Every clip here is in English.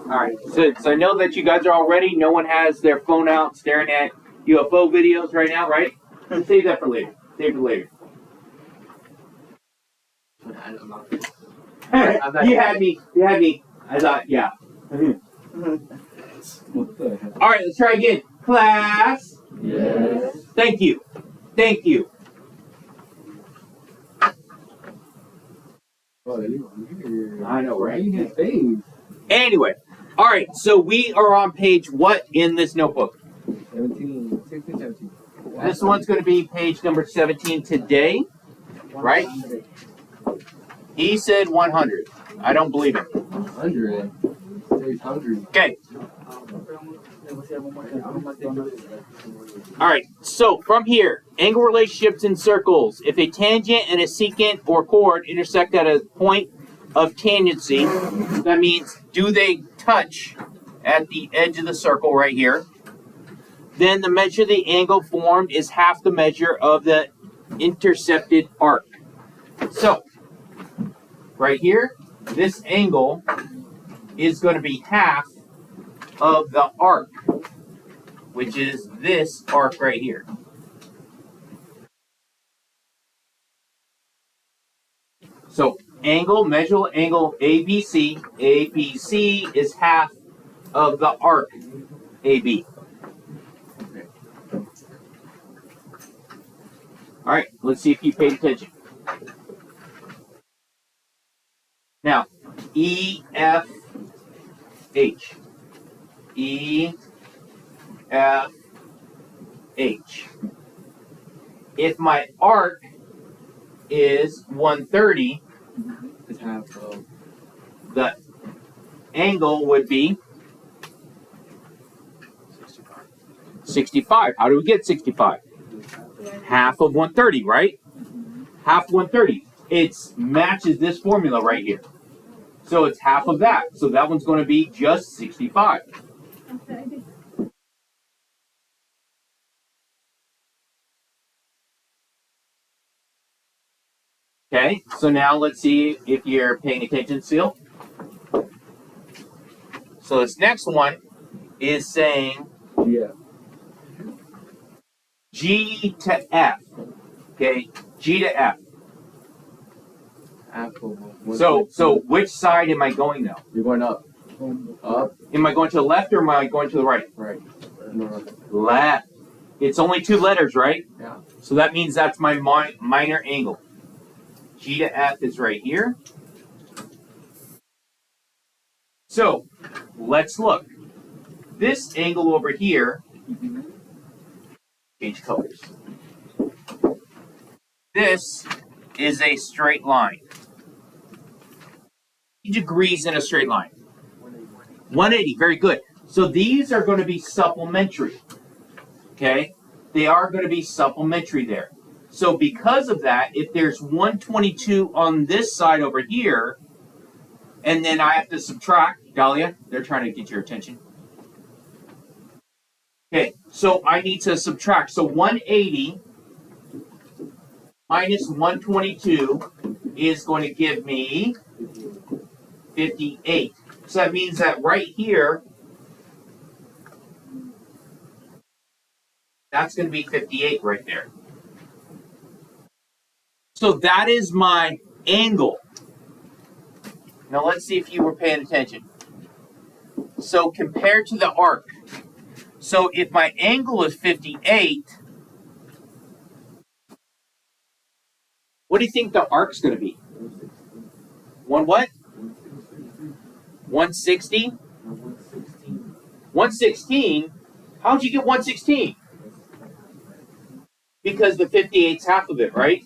Alright, so I know that you guys are all ready. No one has their phone out staring at UFO videos right now, right? Save that for later. Save it for later. You had me. You had me. I thought, yeah. Alright, let's try again. Class. Yes. Thank you. Thank you. I know, right? Anyway, all right. So we are on page what in this notebook? 17. This one's going to be page number 17 today, right? He said 100. I don't believe him. 100. Okay. All right. So from here, angle relationships in circles. If a tangent and a secant or chord intersect at a point of tangency, that means do they touch at the edge of the circle right here? Then the measure of the angle formed is half the measure of the intercepted arc. So, right here, this angle is going to be half of the arc, which is this arc right here. So, measure angle ABC. ABC is half of the arc AB. All right, let's see if you paid attention. Now, EFH. EFH. If my arc is 130, It's half of. the angle would be 65. How do we get 65? Half of 130, right? Half 130. It matches this formula right here. So it's half of that. So that one's going to be just 65. Okay, so now let's see if you're paying attention still. So this next one is saying Yeah. G to F. Okay, G to F. Half of. So which side am I going now? You're going up. Up. Am I going to the left or am I going to the right? Right. No. Left. It's only 2 letters, right? Yeah. So that means that's my minor angle. G to F is right here. So let's look. This angle over here, change colors. This is a straight line. Degrees in a straight line. 180, very good. So these are going to be supplementary. Okay? They are going to be supplementary there. So because of that, if there's 122 on this side over here, and then I have to subtract, Dahlia, they're trying to get your attention. Okay, so I need to subtract. So 180 minus 122 is going to give me 58. So that means that right here, that's going to be 58 right there. So that is my angle. Now let's see if you were paying attention. So compared to the arc. So if my angle is 58, what do you think the arc's going to be? One what? 160? 116? How'd you get 116? Because the 58's half of it, right?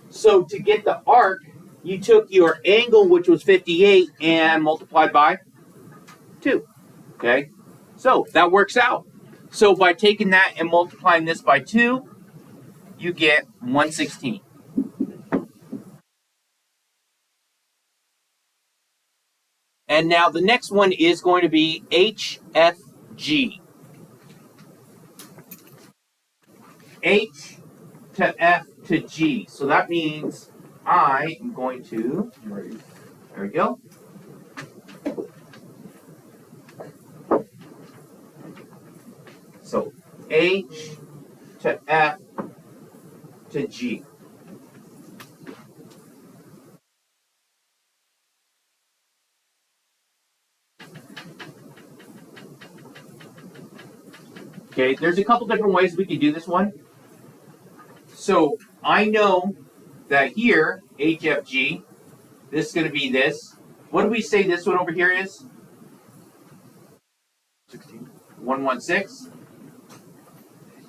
So to get the arc, you took your angle, which was 58, and multiplied by 2. Okay? So that works out. So by taking that and multiplying this by 2, you get 116. And now the next one is going to be HFG. H to F to G. So that means I am going to, there we go. H to F to G. Okay, there's a couple different ways we could do this one. So I know that here, HFG, this is going to be this. What do we say this one over here is? 16. 116.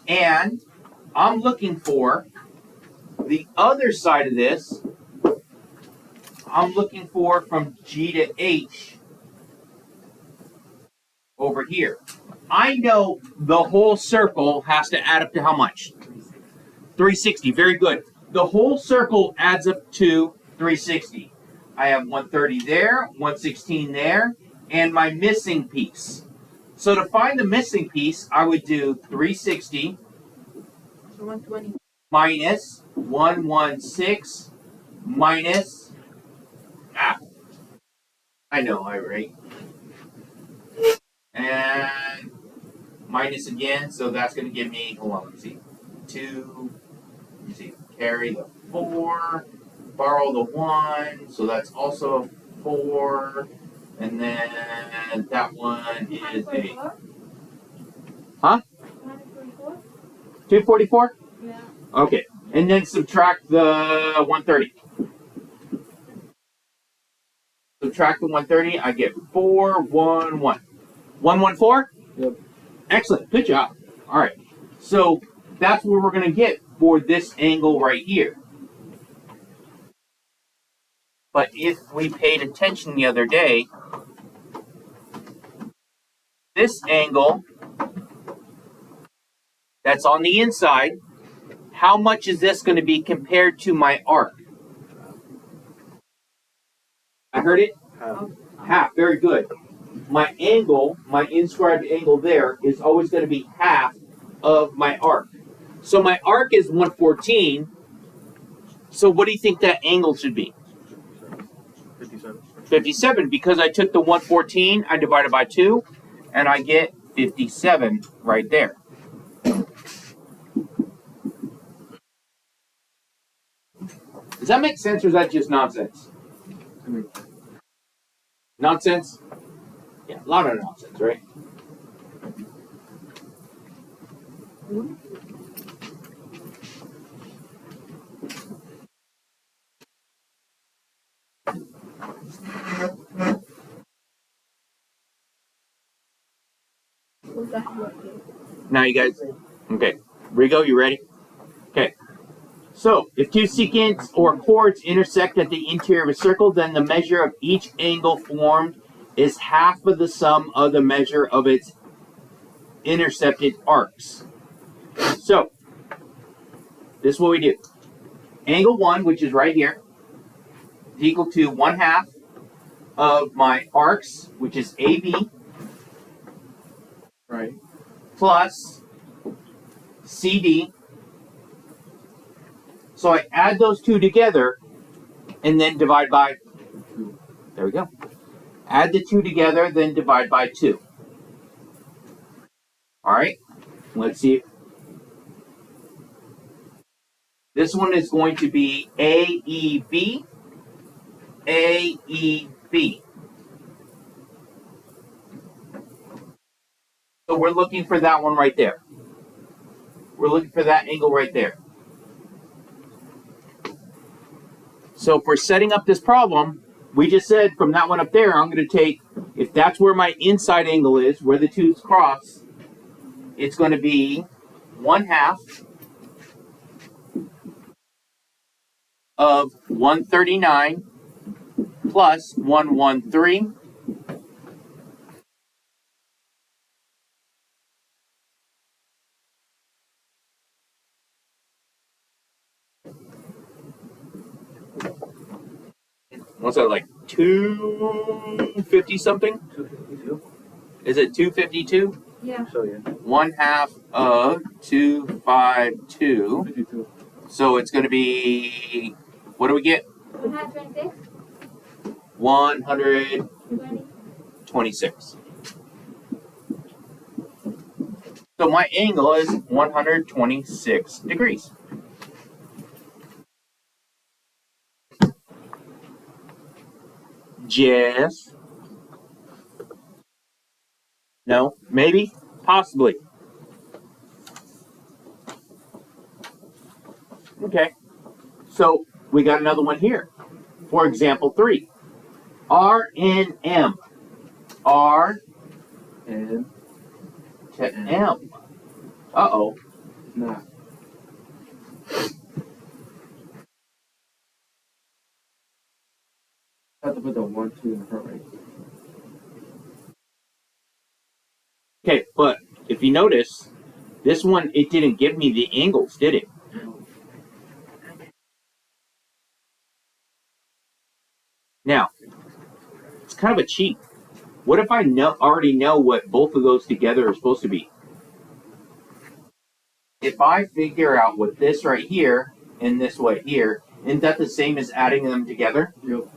And I'm looking for the other side of this. I'm looking for from G to H over here. I know the whole circle has to add up to how much? 360. Very good. The whole circle adds up to 360. I have 130 there, 116 there, and my missing piece. So to find the missing piece, I would do 360 120. minus 116 minus, I know, right? And minus again, so that's going to give me, hold on, let's see, 2, let me see, carry the 4, borrow the 1, so that's also a 4, and then that one is a, huh? 244? Yeah. Okay, and then subtract the 130. Subtract the 130, I get 411. 114? Yep. Excellent, good job. All right, so that's what we're going to get for this angle right here. But if we paid attention the other day, this angle that's on the inside, how much is this going to be compared to my arc? I heard it? Half, very good. My angle, my inscribed angle there, is always going to be half of my arc. So my arc is 114. So what do you think that angle should be? 57. 57, because I took the 114, I divided by 2, and I get 57 right there. Does that make sense, or is that just nonsense? Nonsense? Yeah, a lot of nonsense, right? Now you guys, okay, Rigo, you ready? Okay. So, if two secants or chords intersect at the interior of a circle, then the measure of each angle formed is half of the sum of the measure of its intercepted arcs. So, this is what we do. Angle 1, which is right here, is equal to 1/2 of my arcs, which is AB, Right. plus CD. So I add those two together and then divide by, there we go. Add the two together, then divide by 2. All right, let's see. This one is going to be AEB, AEB. So we're looking for that one right there. We're looking for that angle right there. So for setting up this problem, we just said from that one up there, I'm going to take, if that's where my inside angle is, where the two cross, it's going to be 1/2 of 139 plus 113 what's that, like 250 something? 252. Is it 252? Yeah. So yeah. 1/2 of 252. 52. So it's going to be, what do we get? 126. 126. So my angle is 126 degrees. Yes. No. Maybe. Possibly. Okay. So we got another one here. For example, 3. R and M. R And to M. Uh-oh. nah. I have to put the 1, 2 in the front right. Okay, but if you notice, this one, it didn't give me the angles, did it? Now, it's kind of a cheat. What if I already know what both of those together are supposed to be? If I figure out what this right here and this right here, isn't that the same as adding them together? Yep.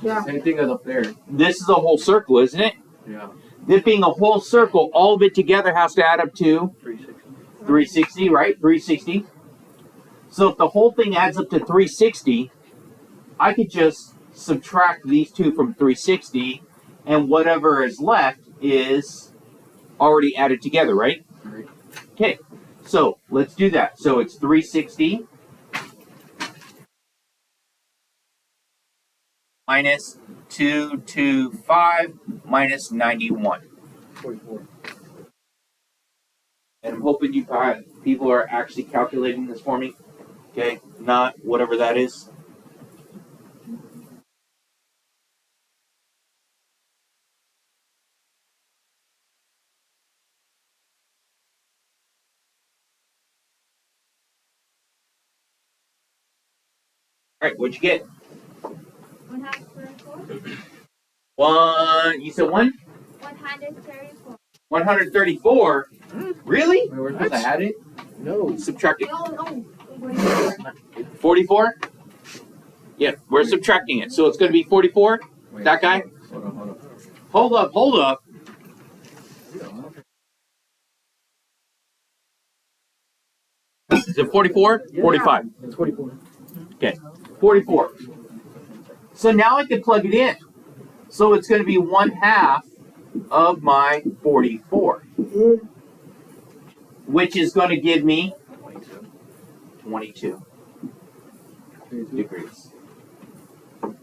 Yeah. Same thing as up there. This is a whole circle, isn't it? Yeah. This being a whole circle, all of it together has to add up to 360. 360, right? 360. So if the whole thing adds up to 360, I could just subtract these two from 360, and whatever is left is already added together, right? Right. Okay, so let's do that. So it's 360 minus 225 minus 91. 44. And I'm hoping you people are actually calculating this for me. Okay, not whatever that is. All right, what'd you get? 134. One. You said one. 134. 134. Really? Wait, we're supposed to add it? No. Subtracting. No, no. 44. 44. Yeah, we're subtracting it, so it's going to be 44. Wait. That guy. Hold on, hold on. Hold up, hold up. Is it 44? Yeah. 45. It's 44. Okay, 44. So now I can plug it in. So it's going to be 1/2 of my 44, which is going to give me 22 degrees. The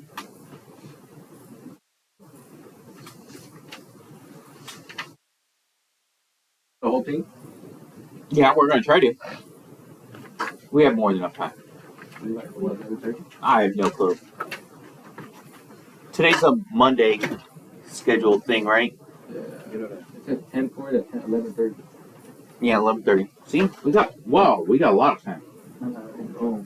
whole thing? Yeah, we're going to try to. We have more than enough time. Like, what, 30? I have no clue. Today's a Monday scheduled thing, right? Yeah. It said 10:40 to 11:30. Yeah, 11:30. See, we got a lot of time. Oh.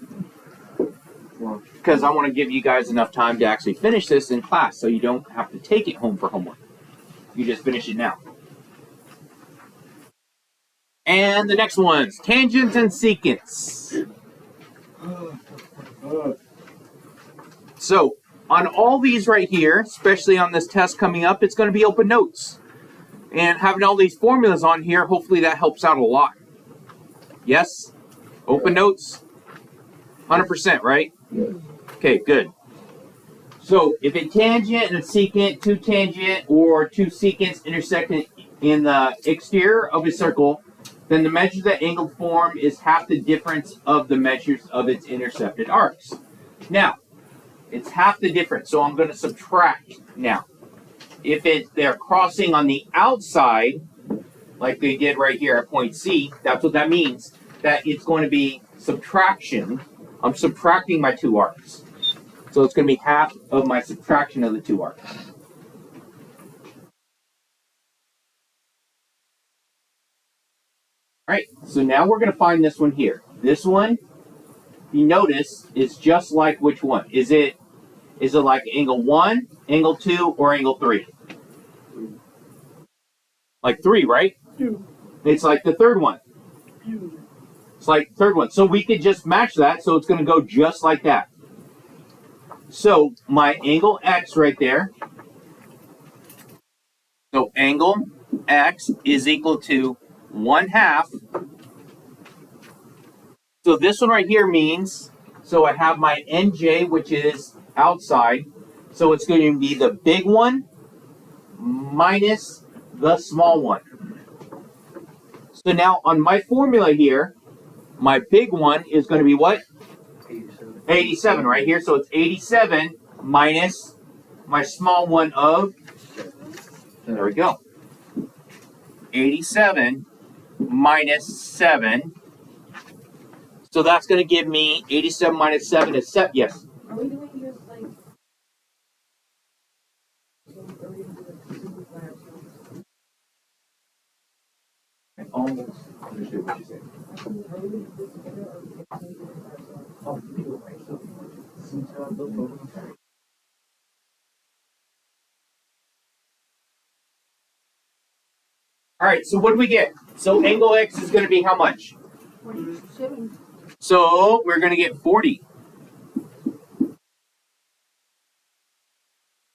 Well, Because I want to give you guys enough time to actually finish this in class, so you don't have to take it home for homework. You just finish it now. And the next one's tangents and secants. So, on all these right here, especially on this test coming up, it's going to be open notes. And having all these formulas on here, hopefully that helps out a lot. Yes? Open notes? 100%, right? yeah. Okay, good. So, if a tangent and a secant, two tangent or two secants intersect in the exterior of a circle, then the measure of the angled form is half the difference of the measures of its intercepted arcs. Now, it's half the difference, so I'm going to subtract now. If they're crossing on the outside, like they did right here at point C, that's what that means, that it's going to be subtraction. I'm subtracting my two arcs. So it's going to be half of my subtraction of the two arcs. Alright, so now we're going to find this one here. This one, you notice, is just like which one? Is it like angle 1, angle 2, or angle 3? Like 3, right? It's like the third one. It's like the third one. So we could just match that, so it's going to go just like that. So my angle X right there. So angle X is equal to 1/2. So this one right here means, so I have my NJ, which is outside. So it's going to be the big one minus the small one. So now on my formula here, my big one is going to be what? 87. 87 right here. So it's 87 minus my small one of, there we go. 87 minus 7. So that's going to give me 87 minus 7 is 7. Yes. Are we doing just like? Are we gonna do it simplified? I almost understood what you said. Are we gonna do this together or we can do it by ourselves? Oh, you can do it by yourself. Since you're on the phone. All right. So what do we get? So angle X is going to be how much? 47. So we're going to get 40.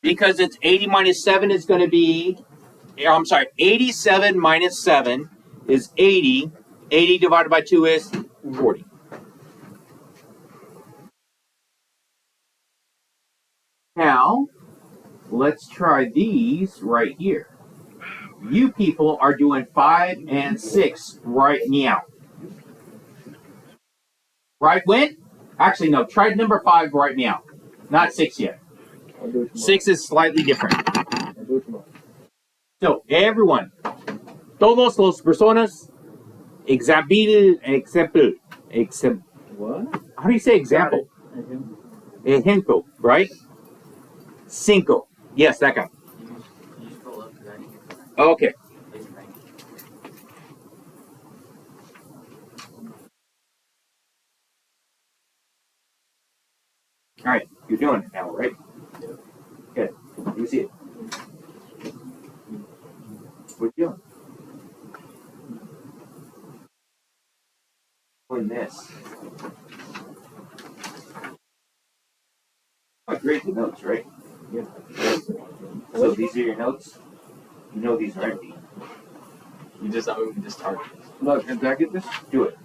Because it's 80 minus 7 is going to be, I'm sorry, 87 minus 7 is 80. 80 divided by 2 is 40. Now, let's try these right here. You people are doing 5 and 6 right now. Right when? Actually, no, try number 5 right now. Not 6 yet. I'll do it tomorrow. 6 is slightly different. I'll do it tomorrow. So, everyone, todos los personas, example, What? how do you say example? Ejemplo, right? Cinco. Yes, that guy. You scroll up because I didn't get that. Okay. All right, you're doing it now, right? Good. Let me see it. What are you doing? Doing this. I grade the notes, right? Yeah. So these are your notes? You know these are empty. You just thought we could just target this. Look, did I get this? Do it.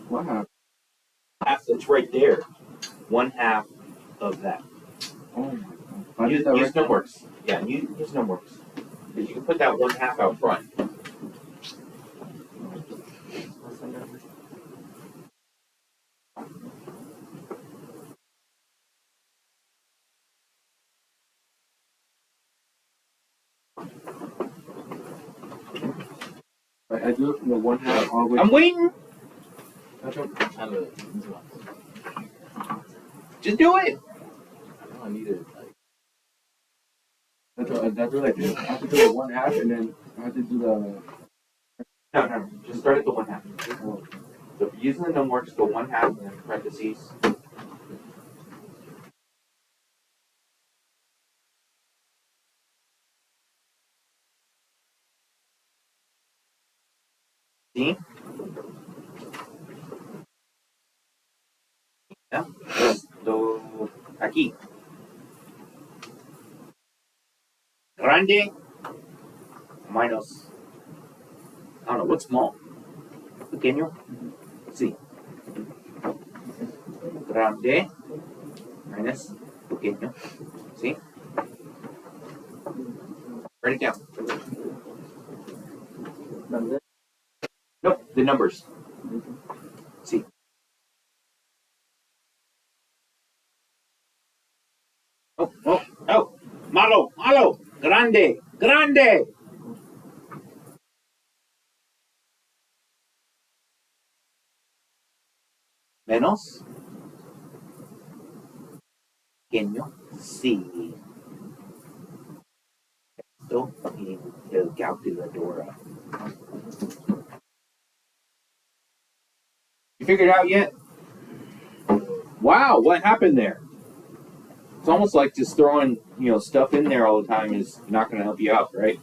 Wow. Half, it's right there. 1/2 of that. Oh my god. I Use did that right now. Numworks. Yeah, use Numworks. Because you can put that 1/2 out front. I do it from the 1/2 all the way. I'm waiting. That's what Just do it. I need it. That's what I do. I have to do the 1/2 and then I have to do the. No. Just start at the 1/2. Oh, So if you're using the Numworks, go 1/2 and then parentheses. ¿Sí? ¿Ya? Esto aquí. Grande minus. I don't know, what's small? Pequeño? Sí. Grande minus pequeño. ¿Sí? Write it down. Nope, the numbers. See. Oh. Malo. Grande. Menos. Pequeño. Sí. Esto y el calculadora. You figured it out yet? Wow, what happened there? It's almost like just throwing, stuff in there all the time is not going to help you out, right?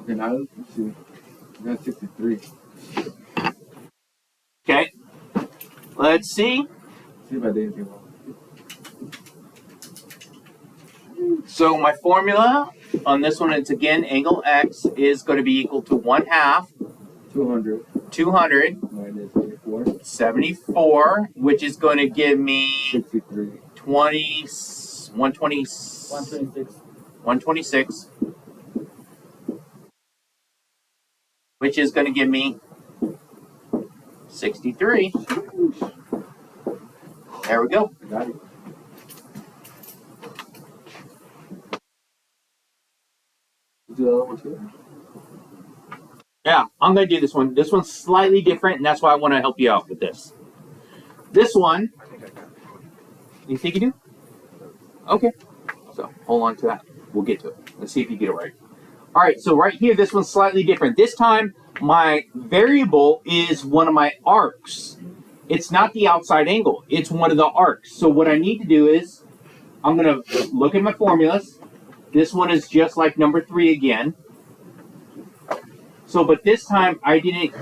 okay, now let's see. I got 63. Okay. Let's see. See if I did anything wrong. So my formula on this one, it's again angle x is going to be equal to 1/2 200 200 minus 84. 74, which is going to give me 63. 126, 126, which is going to give me 63. There we go. I got it. Do the other one too? Yeah, I'm going to do this one. This one's slightly different, and that's why I want to help you out with this. This one, I think I got it. you think you do? Okay. So hold on to that. We'll get to it. Let's see if you get it right. All right, so right here, this one's slightly different. This time, my variable is one of my arcs. It's not the outside angle. It's one of the arcs. So what I need to do is, I'm going to look at my formulas. This one is just like number 3 again. So, but this time, I didn't...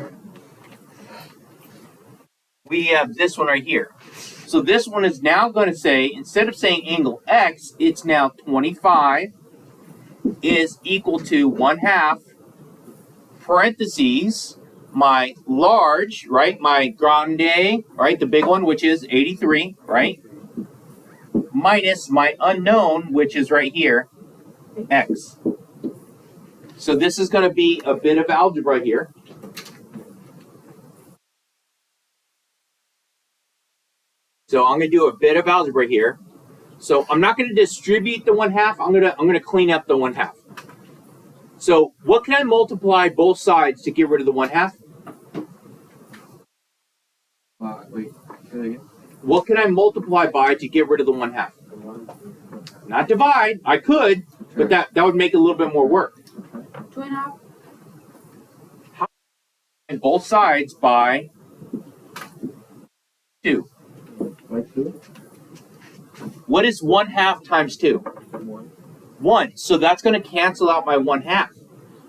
We have this one right here. So this one is now going to say, instead of saying angle x, it's now 25 is equal to 1/2 parentheses my large, right, my grande, right, the big one, which is 83, right, minus my unknown, which is right here, x. So this is going to be a bit of algebra here. So I'm going to do a bit of algebra here. So I'm not going to distribute the 1/2. I'm going to clean up the 1/2. So what can I multiply both sides to get rid of the 1/2? Wait, say that again. What can I multiply by to get rid of the 1/2? Not divide. I could, but that would make it a little bit more work. 2.5. And both sides by 2. Like 2? What is 1/2 times 2? 1. 1. So that's going to cancel out my 1/2.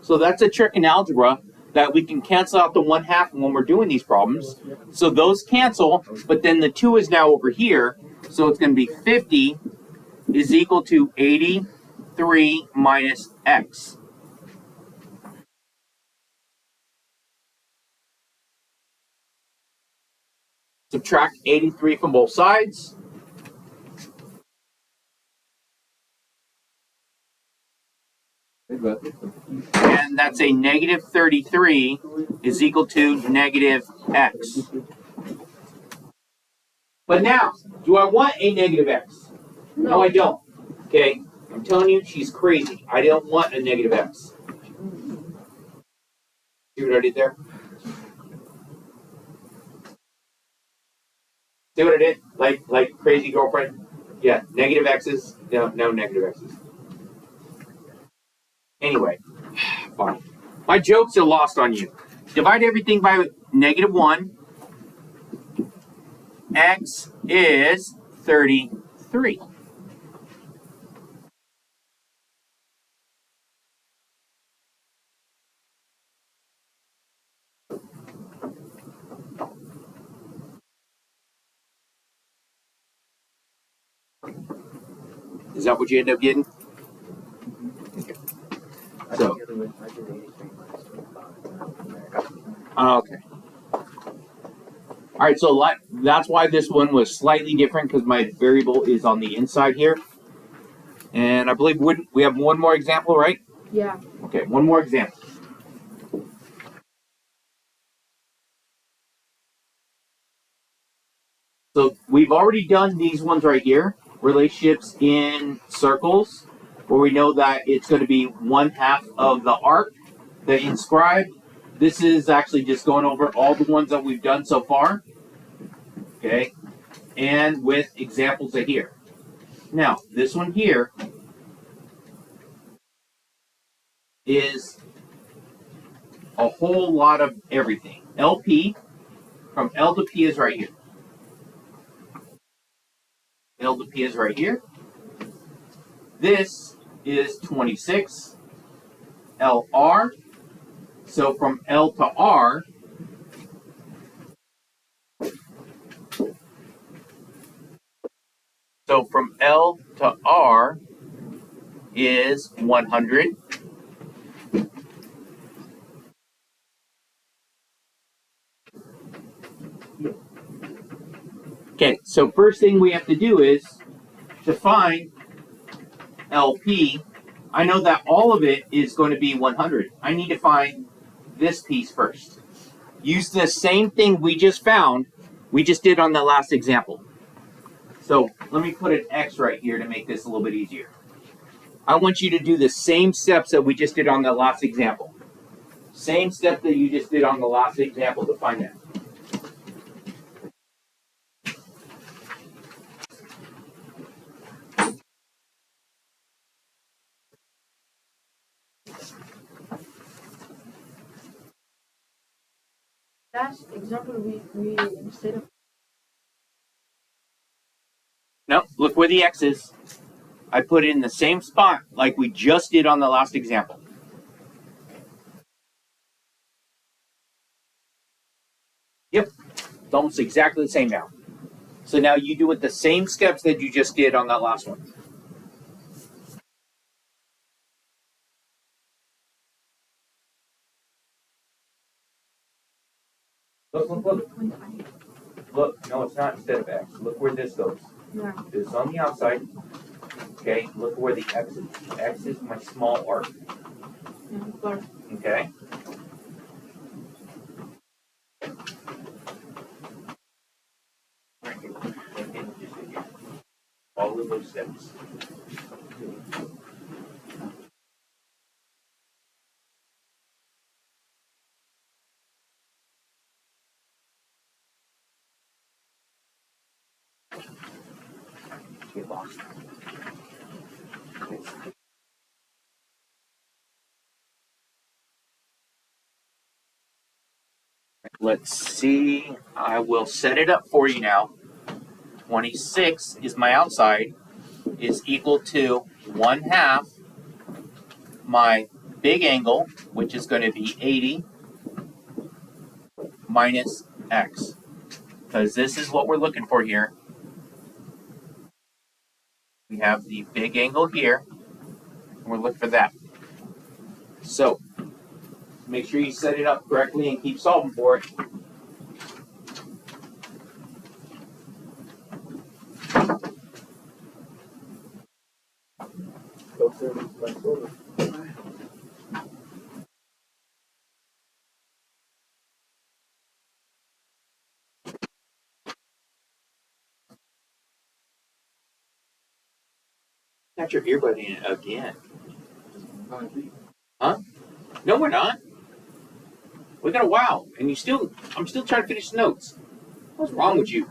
So that's a trick in algebra that we can cancel out the 1/2 when we're doing these problems. So those cancel, but then the 2 is now over here. So it's going to be 50 is equal to 83 minus x. Subtract 83 from both sides. I got it. And that's a negative 33 is equal to negative x. But now, do I want a negative x? No, I don't. Okay, I'm telling you, she's crazy. I don't want a negative x. See what I did there? See what I did? Like crazy girlfriend? Yeah, negative x's. No negative x's. Anyway, fine. My jokes are lost on you. Divide everything by -1. X is 33. Is that what you end up getting? So, okay. All right, so that's why this one was slightly different, because my variable is on the inside here. And I believe we have one more example, right? Yeah. Okay, one more example. So we've already done these ones right here, relationships in circles, where we know that it's going to be 1/2 of the arc, the inscribed. This is actually just going over all the ones that we've done so far. Okay, and with examples of here. Now, this one here is a whole lot of everything. LP, from L to P is right here. L to P is right here. This is 26. LR So from L to R, is 100. Okay, so first thing we have to do is define LP. I know that all of it is going to be 100. I need to find this piece first. Use the same thing we just found, we just did on the last example. So let me put an X right here to make this a little bit easier. I want you to do the same steps that we just did on the last example. Same step that you just did on the last example to find that. Last example, we instead of No, look where the X is. I put it in the same spot like we just did on the last example. Yep, it's almost exactly the same now. So now you do it the same steps that you just did on that last one. Look, look, look. Look, no, it's not instead of X. Look where this goes. yeah. It's on the outside. Okay, look where the X is. X is my small arc. But Okay? Right here. Right here, just right here. All of those steps. Get lost. Let's see. I will set it up for you now. 26 is my outside, is equal to 1/2 my big angle, which is going to be 80, minus X. Because this is what we're looking for here. We have the big angle here, and we're looking for that. So, make sure you set it up correctly and keep solving for it. Go through my shoulder. Got your earbud in again. No, we're not. We got a wow, and I'm still trying to finish the notes. What's wrong with you?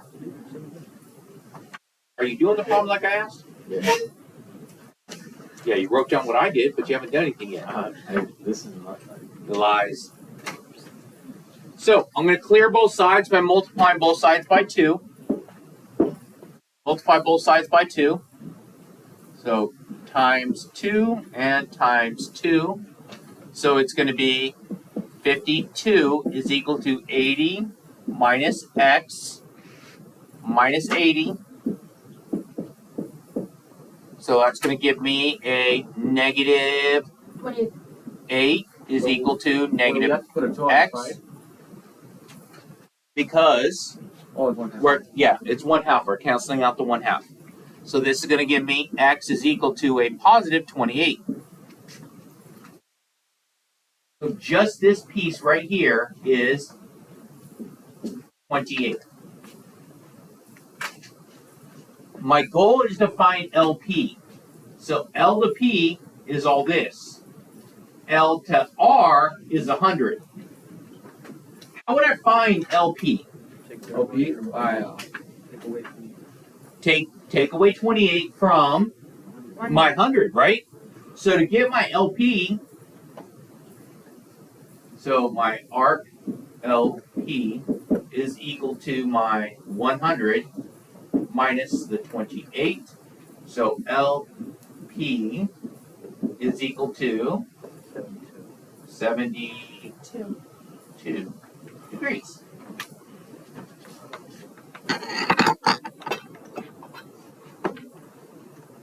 Are you doing the problem like I asked? Yeah. Yeah, you wrote down what I did, but you haven't done anything yet. This is not The lies. So, I'm going to clear both sides by multiplying both sides by 2. Multiply both sides by 2. So, times 2 and times 2. So, it's going to be 52 is equal to 80 minus X minus 80. So, that's going to give me a negative 8 is equal to negative X. Because Oh, it's 1/2. it's 1/2. We're canceling out the 1/2. So this is going to give me X is equal to a positive 28. So just this piece right here is 28. My goal is to find LP. So L to P is all this. L to R is 100. How would I find LP? LP by take away from Take away 28 from my 100, right? So to get my LP, so my arc LP is equal to my 100 minus the 28. So LP is equal to 72 degrees.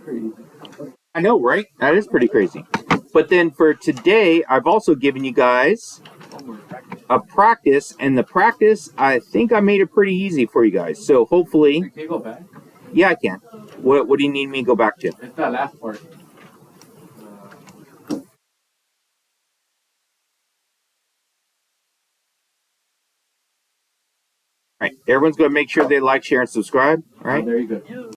Crazy. I know, right? That is pretty crazy. But then for today, I've also given you guys a practice, and the practice, I think I made it pretty easy for you guys. So hopefully, Can you go back? yeah, I can. What do you need me to go back to? It's that last part. All right, everyone's going to make sure they like, share, and subscribe. All right. There you go.